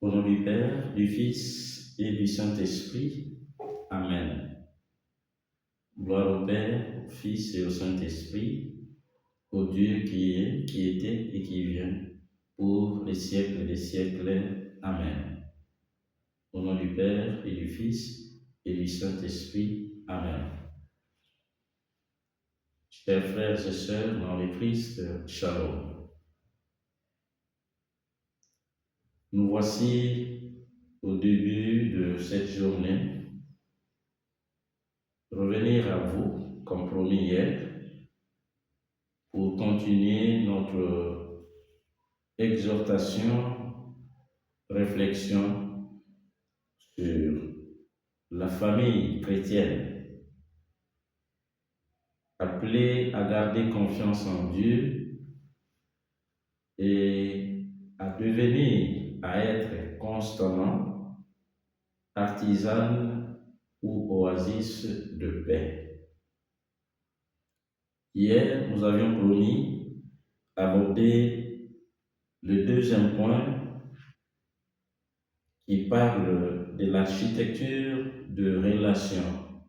Au nom du Père, du Fils et du Saint-Esprit. Amen. Gloire au Père, au Fils et au Saint-Esprit, au Dieu qui est, qui était et qui vient, pour les siècles des siècles. Amen. Au nom du Père et du Fils et du Saint-Esprit. Amen. Chers frères et sœurs dans le Christ, Shalom. Nous voici au début de cette journée, revenir à vous, comme promis hier, pour continuer notre exhortation, réflexion sur la famille chrétienne, appelée à garder confiance en Dieu et à devenir, à être constamment artisane ou oasis de paix. Hier, nous avions promis aborder le deuxième point qui parle de l'architecture de relations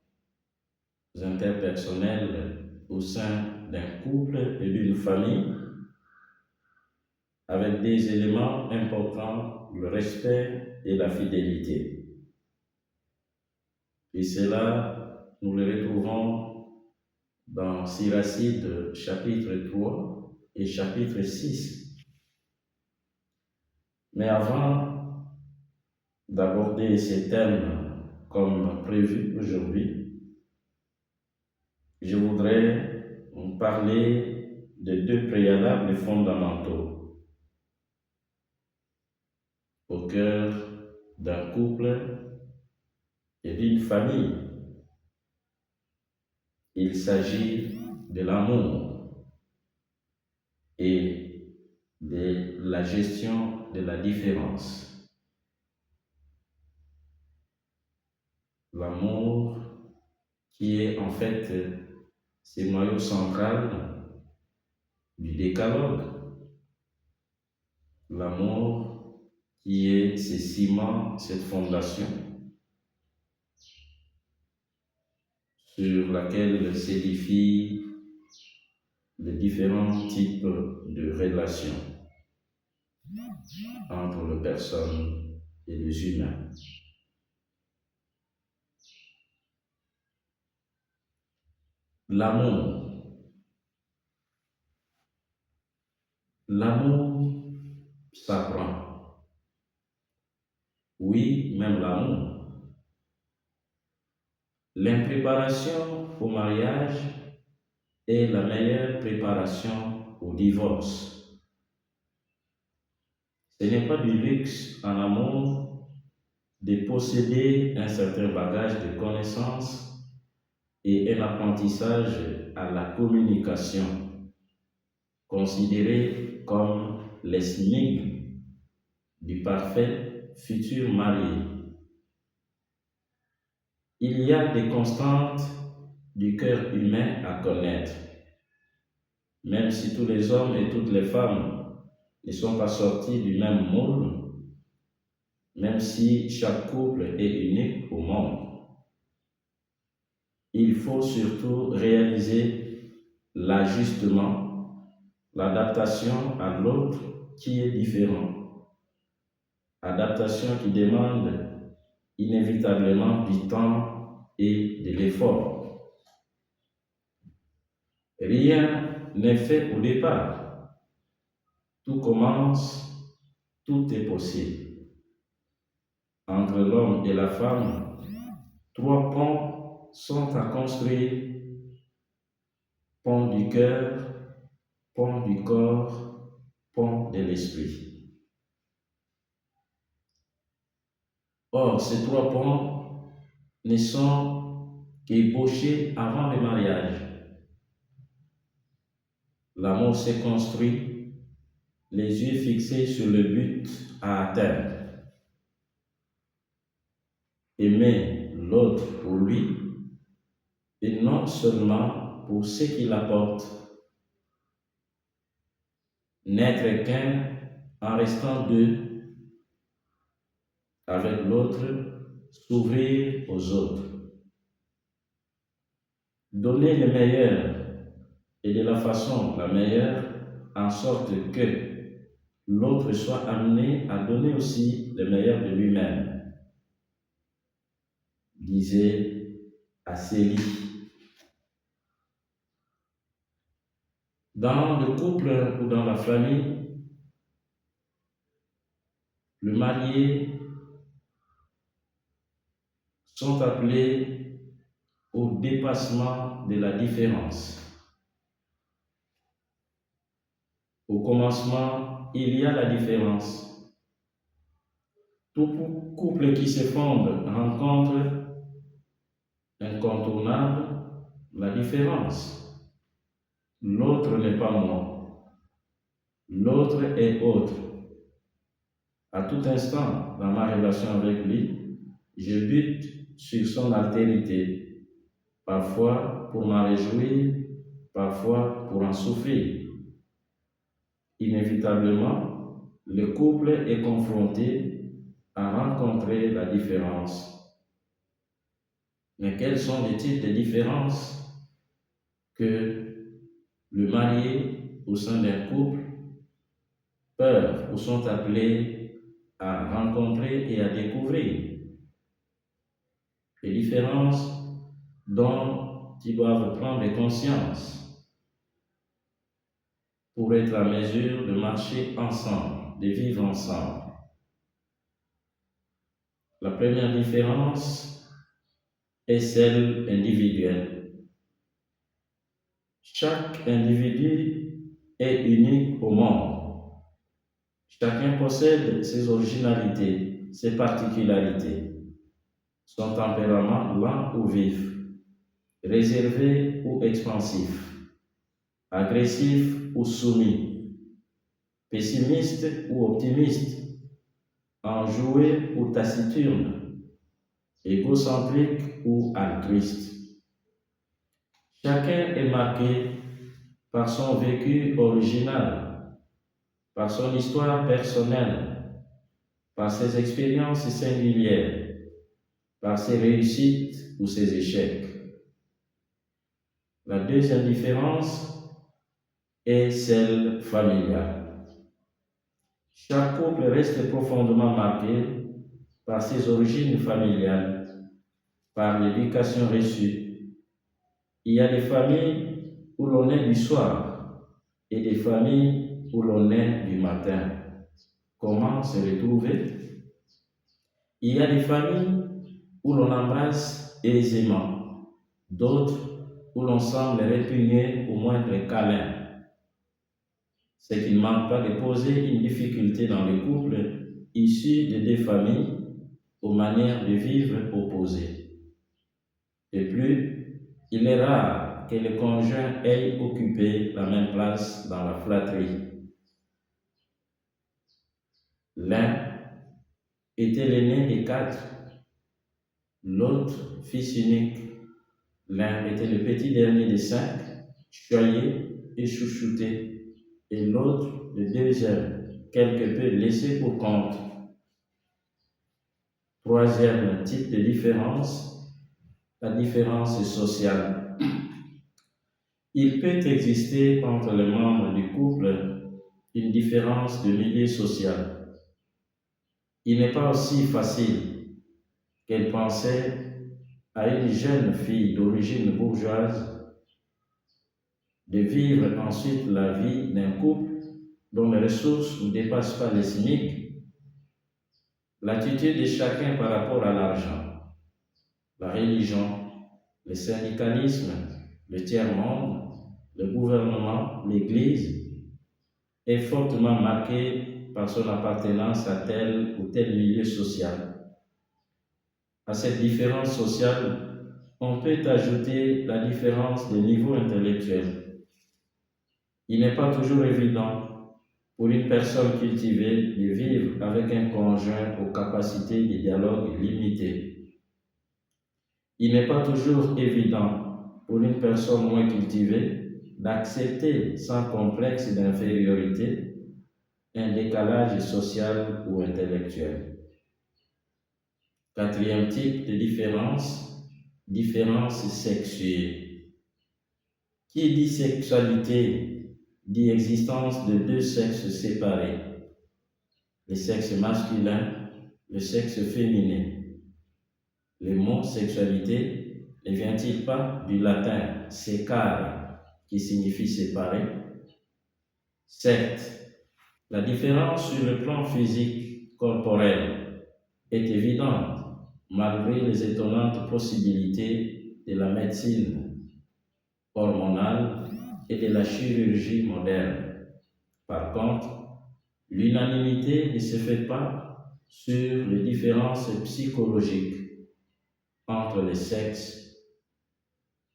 interpersonnelles au sein d'un couple et d'une famille, avec des éléments importants, le respect et la fidélité. Et cela, nous le retrouvons dans Siracide chapitre 3 et chapitre 6. Mais avant d'aborder ces thèmes comme prévu aujourd'hui, je voudrais vous parler de deux préalables fondamentaux au cœur d'un couple et d'une famille. Il s'agit de l'amour et de la gestion de la différence. L'amour qui est en fait ce noyau central du décalogue. L'amour qui est ce ciment, cette fondation sur laquelle s'édifient les différents types de relations entre les personnes et les humains. L'amour. L'amour s'apprend. Oui, même l'amour. L'impréparation au mariage est la meilleure préparation au divorce. Ce n'est pas du luxe en amour de posséder un certain bagage de connaissances et un apprentissage à la communication, considéré comme les SMIC du parfait futur marié. Il y a des constantes du cœur humain à connaître, même si tous les hommes et toutes les femmes ne sont pas sortis du même moule, même si chaque couple est unique au monde. Il faut surtout réaliser l'ajustement, l'adaptation à l'autre qui est différent. Adaptation qui demande inévitablement du temps et de l'effort. Rien n'est fait au départ. Tout commence, tout est possible. Entre l'homme et la femme, 3 ponts sont à construire: pont du cœur, pont du corps, pont de l'esprit. Or, ces 3 ponts ne sont qu'ébauchés avant le mariage. L'amour s'est construit, les yeux fixés sur le but à atteindre. Aimer l'autre pour lui et non seulement pour ce qu'il apporte. N'être qu'un en restant deux, avec l'autre, s'ouvrir aux autres. Donner le meilleur et de la façon la meilleure, en sorte que l'autre soit amené à donner aussi le meilleur de lui-même, disait Asseli. Dans le couple ou dans la famille, le marié sont appelés au dépassement de la différence. Au commencement, il y a la différence. Tout couple qui se fonde rencontre incontournable la différence. L'autre n'est pas moi. L'autre est autre. À tout instant, dans ma relation avec lui, je bute sur son altérité, parfois pour m'en réjouir, parfois pour en souffrir. Inévitablement, le couple est confronté à rencontrer la différence. Mais quels sont les types de différences que le marié au sein d'un couple peuvent ou sont appelés à rencontrer et à découvrir? Les différences dont ils doivent prendre conscience pour être à mesure de marcher ensemble, de vivre ensemble. La première différence est celle individuelle. Chaque individu est unique au monde. Chacun possède ses originalités, ses particularités, son tempérament lent ou vif, réservé ou expansif, agressif ou soumis, pessimiste ou optimiste, enjoué ou taciturne, égocentrique ou altruiste. Chacun est marqué par son vécu original, par son histoire personnelle, par ses expériences singulières, par ses réussites ou ses échecs. La deuxième différence est celle familiale. Chaque couple reste profondément marqué par ses origines familiales, par l'éducation reçue. Il y a des familles où l'on est du soir et des familles où l'on est du matin. Comment se retrouver? Il y a des familles où l'on embrasse aisément, d'autres où l'on semble répugner au moindre câlin. C'est qu'il ne manque pas de poser une difficulté dans le couple issu de deux familles aux manières de vivre opposées. De plus, il est rare que le conjoint ait occupé la même place dans la fratrie. L'un était l'aîné des quatre, l'autre fils unique. L'un était le petit dernier des cinq, choyé et chouchouté, et l'autre le deuxième, quelque peu laissé pour compte. Troisième type de différence, la différence sociale. Il peut exister entre les membres du couple une différence de milieu social. Il n'est pas aussi facile qu'elle pensait à une jeune fille d'origine bourgeoise de vivre ensuite la vie d'un couple dont les ressources ne dépassent pas les SMIC. L'attitude de chacun par rapport à l'argent, la religion, le syndicalisme, le tiers-monde, le gouvernement, l'Église, est fortement marquée par son appartenance à tel ou tel milieu social. À cette différence sociale, on peut ajouter la différence de niveau intellectuel. Il n'est pas toujours évident pour une personne cultivée de vivre avec un conjoint aux capacités de dialogue limitées. Il n'est pas toujours évident pour une personne moins cultivée d'accepter sans complexe d'infériorité un décalage social ou intellectuel. Quatrième type de différence sexuelle. Qui dit sexualité dit existence de deux sexes séparés, le sexe masculin, le sexe féminin. Le mot sexualité ne vient-il pas du latin secare, qui signifie séparer? Certes, la différence sur le plan physique, corporel, est évidente, malgré les étonnantes possibilités de la médecine hormonale et de la chirurgie moderne. Par contre, l'unanimité ne se fait pas sur les différences psychologiques entre les sexes.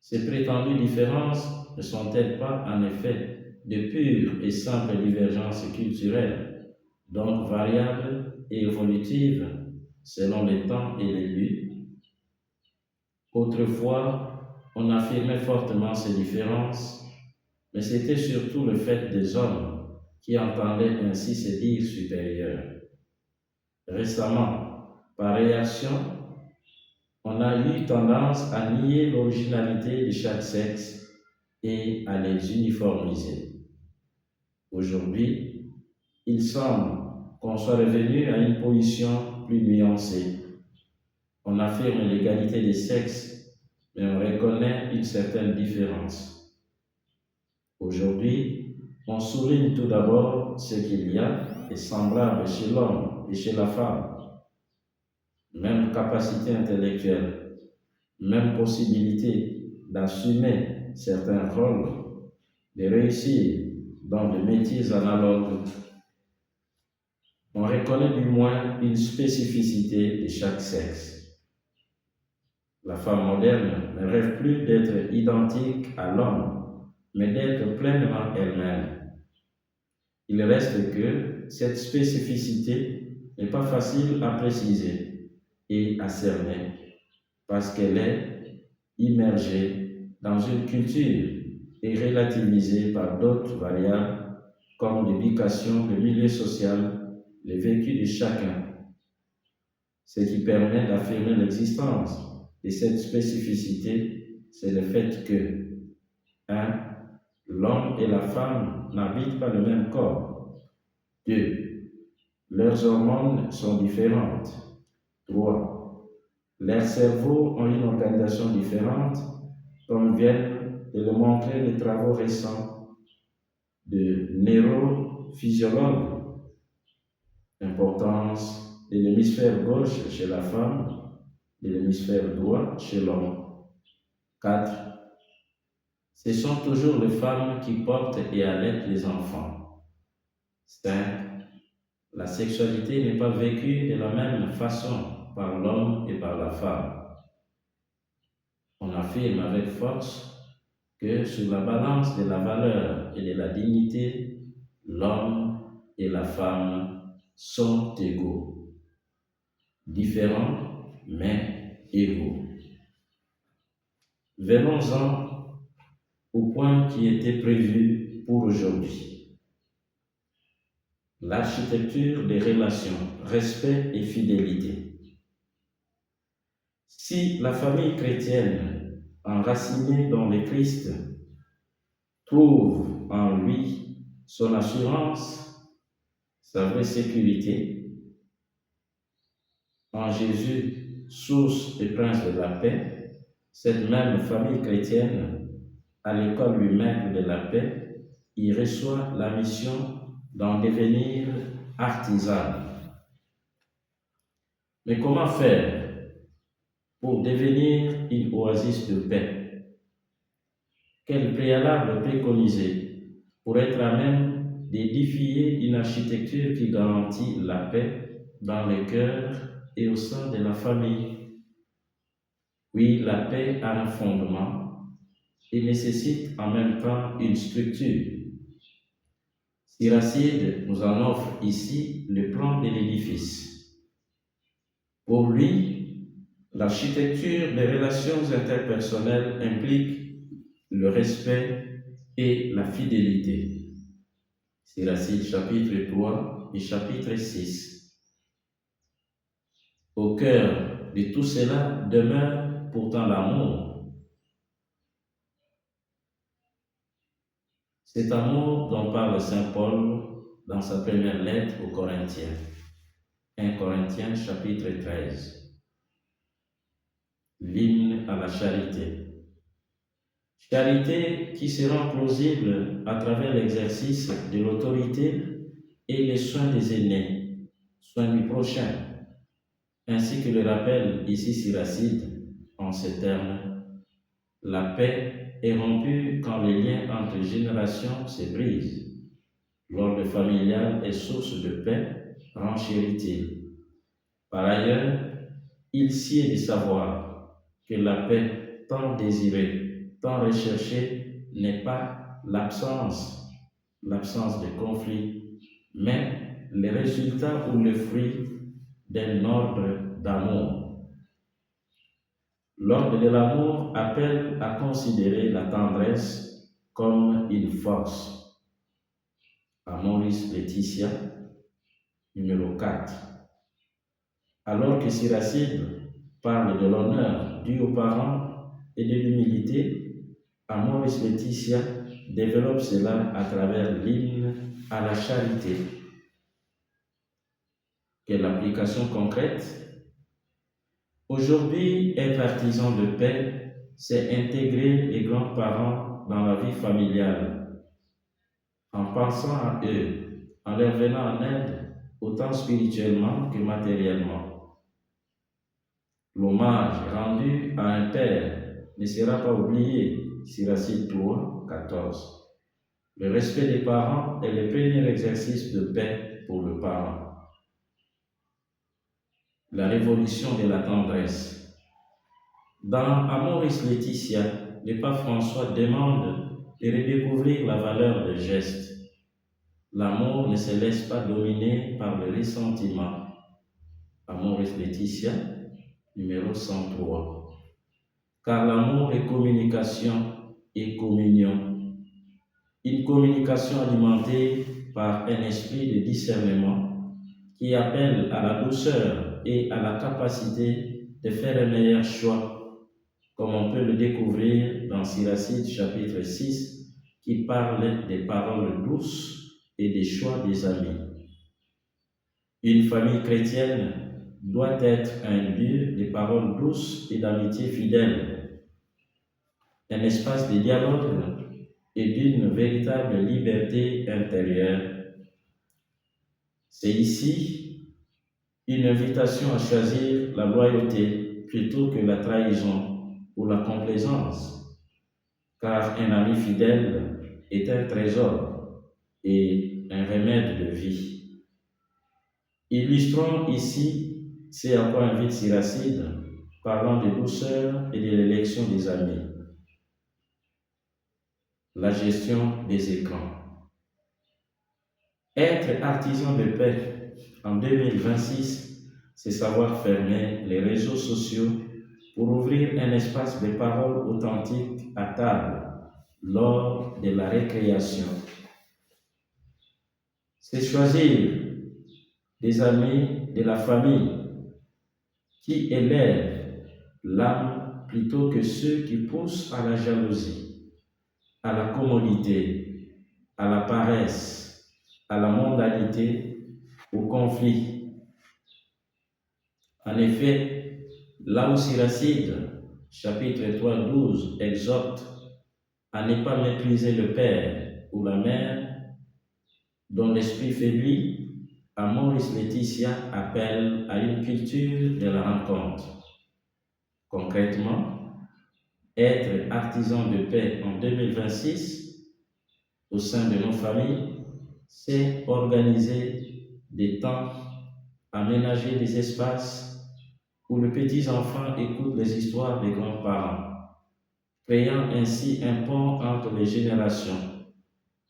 Ces prétendues différences ne sont-elles pas en effet de pures et simples divergences culturelles, donc variables et évolutives selon les temps et les lieux? Autrefois, on affirmait fortement ces différences, mais c'était surtout le fait des hommes qui entendaient ainsi se dire supérieurs. Récemment, par réaction, on a eu tendance à nier l'originalité de chaque sexe et à les uniformiser. Aujourd'hui, il semble qu'on soit revenu à une position plus nuancée. On affirme l'égalité des sexes, mais on reconnaît une certaine différence. Aujourd'hui, on souligne tout d'abord ce qu'il y a de semblable chez l'homme et chez la femme. Même capacité intellectuelle, même possibilité d'assumer certains rôles, de réussir dans des métiers analogues. On reconnaît du moins une spécificité de chaque sexe. La femme moderne ne rêve plus d'être identique à l'homme, mais d'être pleinement elle-même. Il reste que cette spécificité n'est pas facile à préciser et à cerner parce qu'elle est immergée dans une culture et relativisée par d'autres variables comme l'éducation, le milieu social, le vécu de chacun. Ce qui permet d'affirmer l'existence de cette spécificité, c'est le fait que 1. L'homme et la femme n'habitent pas le même corps. 2. Leurs hormones sont différentes. 3. Leurs cerveaux ont une organisation différente, comme viennent de le montrer les travaux récents de neurophysiologues. Importance de l'hémisphère gauche chez la femme, de l'hémisphère droit chez l'homme. 4. Ce sont toujours les femmes qui portent et allaitent les enfants. 5. La sexualité n'est pas vécue de la même façon par l'homme et par la femme. On affirme avec force que sur la balance de la valeur et de la dignité, l'homme et la femme sont égaux. Différents, mais égaux. Venons-en au point qui était prévu pour aujourd'hui. L'architecture des relations, respect et fidélité. Si la famille chrétienne, enracinée dans le Christ, trouve en lui son assurance, sa vraie sécurité, en Jésus, source et prince de la paix, cette même famille chrétienne, à l'école lui maître de la paix, y reçoit la mission d'en devenir artisane. Mais comment faire pour devenir une oasis de paix? Quel préalable préconiser pour être à même d'édifier une architecture qui garantit la paix dans les cœurs et au sein de la famille? Oui, la paix a un fondement et nécessite en même temps une structure. Siracide nous en offre ici le plan de l'édifice. Pour lui, l'architecture des relations interpersonnelles implique le respect et la fidélité. Siracide chapitre 3 et chapitre 6. Au cœur de tout cela demeure pourtant l'amour. Cet amour dont parle Saint Paul dans sa première lettre aux Corinthiens. 1 Corinthiens chapitre 13. L'hymne à la charité. Charité qui se rend plausible à travers l'exercice de l'autorité et les soins des aînés, soins du prochain, ainsi que le rappelle ici Siracide en ces termes. La paix est rompue quand les liens entre générations se brisent. L'ordre familial est source de paix, renchérit-il. Par ailleurs, il sied de savoir que la paix tant désirée, tant recherchée, n'est pas l'absence de conflit, mais le résultat ou le fruit d'un ordre d'amour. L'ordre de l'amour appelle à considérer la tendresse comme une force. Amoris Laetitia, numéro 4. Alors que Siracide parle de l'honneur dû aux parents et de l'humilité, Amoris Laetitia développe cela à travers l'hymne à la charité. Quelle application concrète? Aujourd'hui, être artisan de paix, c'est intégrer les grands-parents dans la vie familiale, en pensant à eux, en leur venant en aide, autant spirituellement que matériellement. L'hommage rendu à un père ne sera pas oublié, Siracide 3, 14. Le respect des parents est le premier exercice de paix pour le parent. La révolution de la tendresse. Dans Amoris Laetitia, le pape François demande de redécouvrir la valeur des gestes. L'amour ne se laisse pas dominer par le ressentiment. Amoris Laetitia, numéro 103. Car l'amour est communication et communion. Une communication alimentée par un esprit de discernement qui appelle à la douceur et à la capacité de faire un meilleur choix, comme on peut le découvrir dans Siracide chapitre 6, qui parle des paroles douces et des choix des amis. Une famille chrétienne doit être un lieu de paroles douces et d'amitié fidèle, un espace de dialogue et d'une véritable liberté intérieure. C'est ici une invitation à choisir la loyauté plutôt que la trahison ou la complaisance, car un ami fidèle est un trésor et un remède de vie. Illustrons ici ce à quoi invite Siracide, parlant de douceur et de l'élection des amis. La gestion des écrans. Être artisan de paix en 2026, c'est savoir fermer les réseaux sociaux pour ouvrir un espace de parole authentique à table lors de la récréation. C'est choisir des amis de la famille qui élèvent l'âme plutôt que ceux qui poussent à la jalousie, à la commodité, à la paresse, à la mondanité, au conflit. En effet, là où Siracide, chapitre 3, 12, exhorte à ne pas mépriser le père ou la mère dont l'esprit faiblit, Amoris Laetitia appelle à une culture de la rencontre. Concrètement, être artisan de paix en 2026 au sein de nos familles, c'est organiser des temps, aménager des espaces où les petits-enfants écoutent les histoires des grands-parents, créant ainsi un pont entre les générations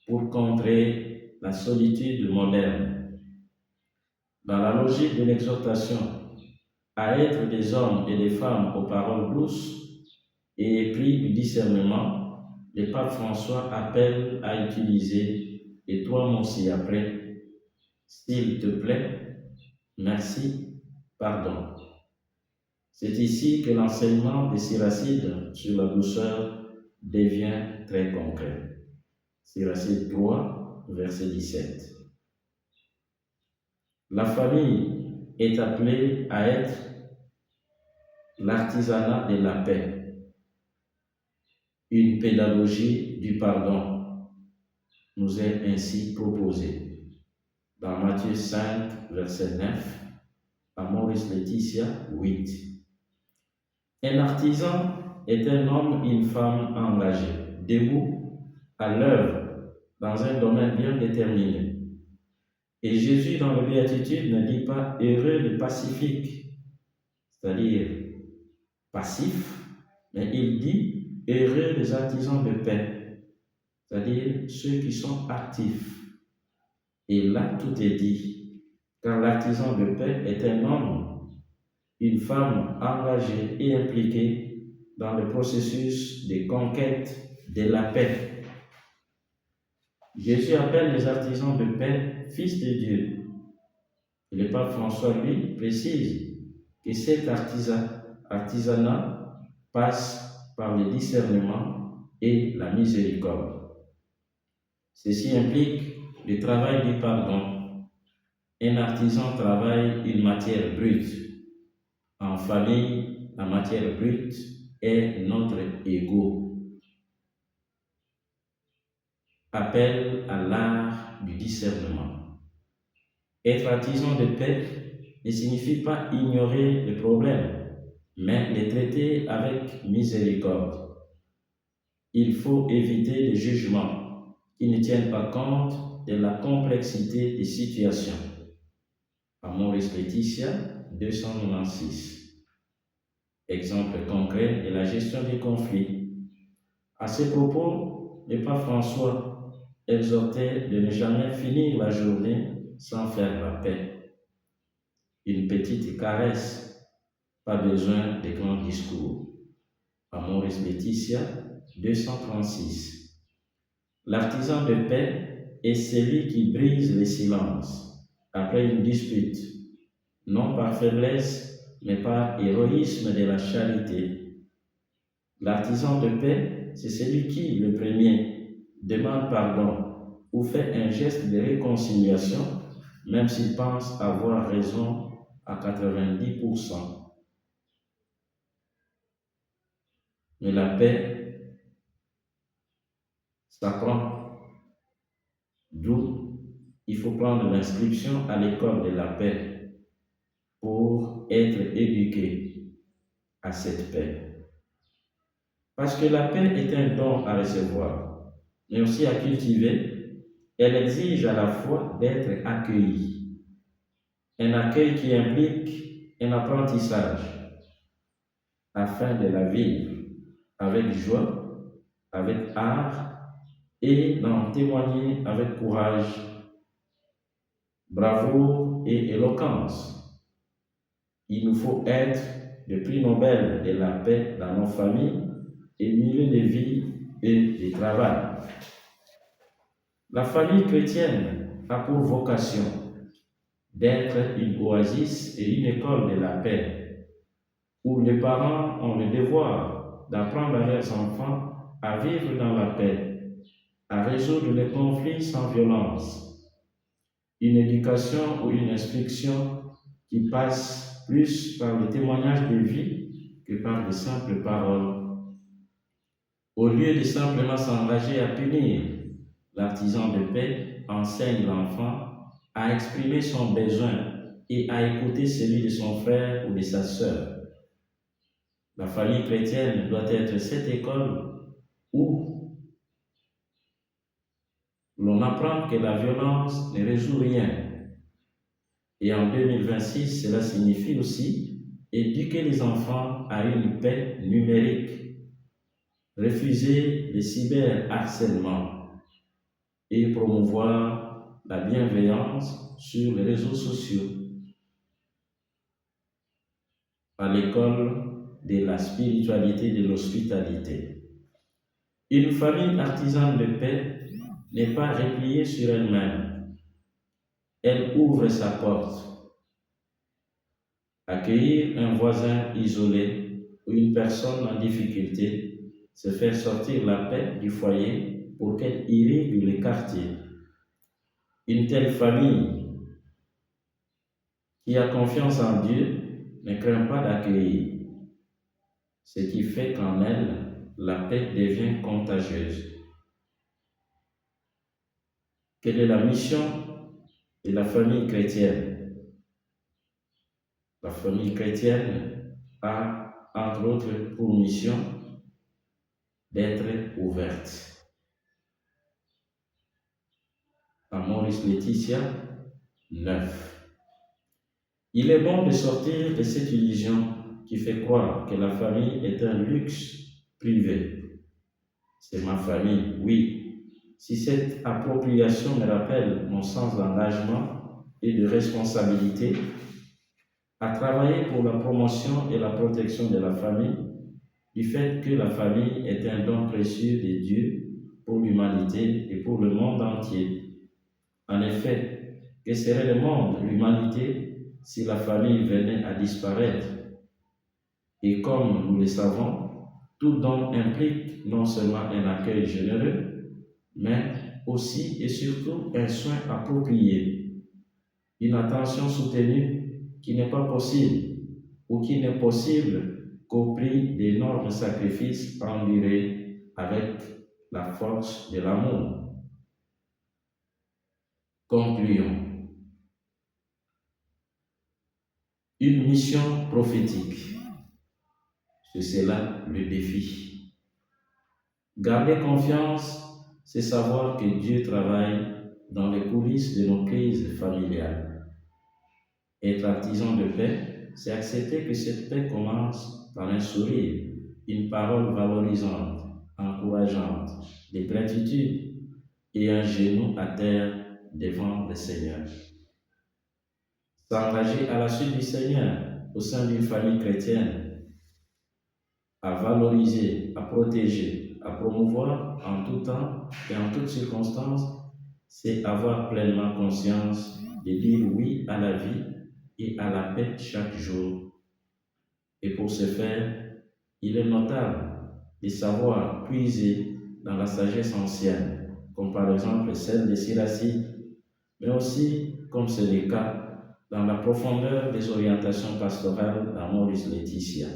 pour contrer la solitude moderne. Dans la logique de l'exhortation à être des hommes et des femmes aux paroles douces et épris du discernement, le pape François appelle à utiliser, et toi mon ci-après, s'il te plaît, merci, pardon. C'est ici que l'enseignement de Siracide sur la douceur devient très concret. Siracide 3, verset 17. La famille est appelée à être l'artisanat de la paix, une pédagogie du pardon nous est ainsi proposée. Dans Matthieu 5, verset 9, Amoris Laetitia 8. Un artisan est un homme, une femme engagée, debout, à l'œuvre, dans un domaine bien déterminé. Et Jésus, dans le Béatitude, ne dit pas heureux le pacifique, c'est-à-dire passif, mais il dit heureux les artisans de paix, c'est-à-dire ceux qui sont actifs. Et là, tout est dit, car l'artisan de paix est un homme, une femme engagée et impliquée dans le processus de conquête de la paix. Jésus appelle les artisans de paix fils de Dieu. Et le pape François, lui, précise que cet artisanat passe par le discernement et la miséricorde. Ceci implique le travail du pardon. Un artisan travaille une matière brute. En famille, la matière brute est notre ego. Appel à l'art du discernement. Être artisan de paix ne signifie pas ignorer les problèmes, mais les traiter avec miséricorde. Il faut éviter les jugements qui ne tiennent pas compte de la complexité des situations. Amoris Laetitia 296. Exemple concret de la gestion des conflits. À ce propos, le pape François exhortait de ne jamais finir la journée sans faire la paix. Une petite caresse, pas besoin de grands discours. Amoris Laetitia 236. L'artisan de paix est celui qui brise le silence après une dispute, non par faiblesse, mais par héroïsme de la charité. L'artisan de paix, c'est celui qui, le premier, demande pardon ou fait un geste de réconciliation, même s'il pense avoir raison à 90%. Mais la paix s'apprend. D'où il faut prendre l'inscription à l'école de la paix pour être éduqué à cette paix. Parce que la paix est un don à recevoir, mais aussi à cultiver. Elle exige à la fois d'être accueillie. Un accueil qui implique un apprentissage afin de la vivre avec joie, avec art et d'en témoigner avec courage, bravoure et éloquence. Il nous faut être le prix Nobel de la paix dans nos familles et milieux de vie et de travail. La famille chrétienne a pour vocation d'être une oasis et une école de la paix, où les parents ont le devoir d'apprendre à leurs enfants à vivre dans la paix, à résoudre les conflits sans violence. Une éducation ou une instruction qui passe plus par le témoignage de vie que par de simples paroles. Au lieu de simplement s'engager à punir, l'artisan de paix enseigne l'enfant à exprimer son besoin et à écouter celui de son frère ou de sa sœur. La famille chrétienne doit être cette école où l'on apprend que la violence ne résout rien. Et en 2026, cela signifie aussi éduquer les enfants à une paix numérique, refuser le cyberharcèlement et promouvoir la bienveillance sur les réseaux sociaux. À l'école de la spiritualité de l'hospitalité. Une famille artisane de paix n'est pas repliée sur elle-même. Elle ouvre sa porte. Accueillir un voisin isolé ou une personne en difficulté, c'est faire sortir la paix du foyer pour qu'elle irrigue les quartiers. Une telle famille qui a confiance en Dieu ne craint pas d'accueillir, ce qui fait qu'en elle, la paix devient contagieuse. Quelle est la mission de la famille chrétienne? La famille chrétienne a, entre autres, pour mission d'être ouverte. Amoris Laetitia 9. Il est bon de sortir de cette illusion qui fait croire que la famille est un luxe privé. C'est ma famille, oui. Si cette appropriation me rappelle mon sens d'engagement et de responsabilité à travailler pour la promotion et la protection de la famille, du fait que la famille est un don précieux de Dieu pour l'humanité et pour le monde entier. En effet, que serait le monde, l'humanité, si la famille venait à disparaître? Et comme nous le savons, tout don implique non seulement un accueil généreux, mais aussi et surtout un soin approprié, une attention soutenue qui n'est pas possible ou qui n'est possible qu'au prix d'énormes sacrifices endurés avec la force de l'amour. Concluons. Une mission prophétique. C'est cela le défi. Garder confiance, c'est savoir que Dieu travaille dans les coulisses de nos crises familiales. Être artisan de paix, c'est accepter que cette paix commence par un sourire, une parole valorisante, encourageante, de gratitude et un genou à terre devant le Seigneur. S'engager à la suite du Seigneur au sein d'une famille chrétienne, à valoriser, à protéger, à promouvoir en tout temps et en toutes circonstances, c'est avoir pleinement conscience de dire oui à la vie et à la paix chaque jour. Et pour ce faire, il est notable de savoir puiser dans la sagesse ancienne, comme par exemple celle de Siracide, mais aussi, comme c'est le cas, dans la profondeur des orientations pastorales d'Amoris Laetitia,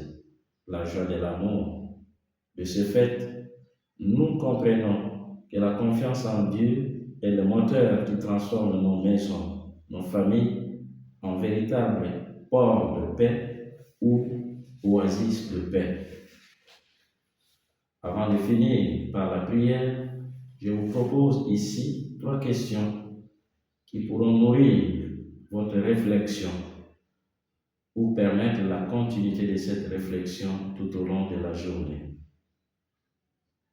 la joie de l'amour. De ce fait, nous comprenons que la confiance en Dieu est le moteur qui transforme nos maisons, nos familles, en véritable port de paix ou oasis de paix. Avant de finir par la prière, je vous propose ici 3 questions qui pourront nourrir votre réflexion ou permettre la continuité de cette réflexion tout au long de la journée.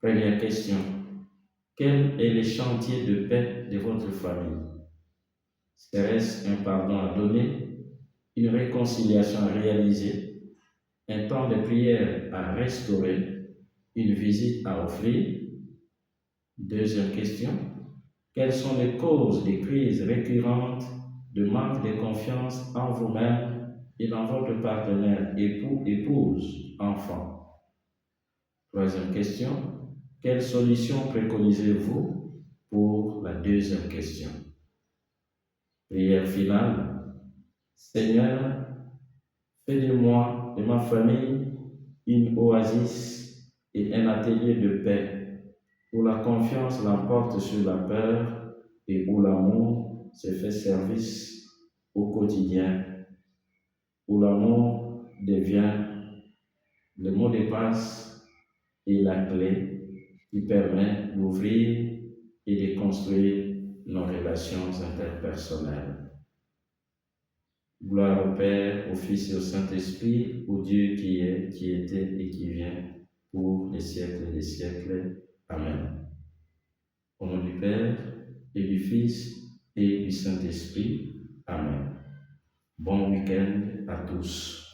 Première question. Quel est le chantier de paix de votre famille? Serait-ce un pardon à donner, une réconciliation à réaliser, un temps de prière à restaurer, une visite à offrir? Deuxième question. Quelles sont les causes des crises récurrentes de manque de confiance en vous-même et dans votre partenaire, époux, épouse, enfant? Troisième question. Quelle solution préconisez-vous pour la deuxième question? Prière finale. Seigneur, fais de moi, de ma famille, une oasis et un atelier de paix, où la confiance l'emporte sur la peur et où l'amour se fait service au quotidien, où l'amour devient le mot de passe et la clé qui permet d'ouvrir et de construire nos relations interpersonnelles. Gloire au Père, au Fils et au Saint-Esprit, au Dieu qui est, qui était et qui vient, pour les siècles des siècles. Amen. Au nom du Père, et du Fils, et du Saint-Esprit. Amen. Bon week-end à tous.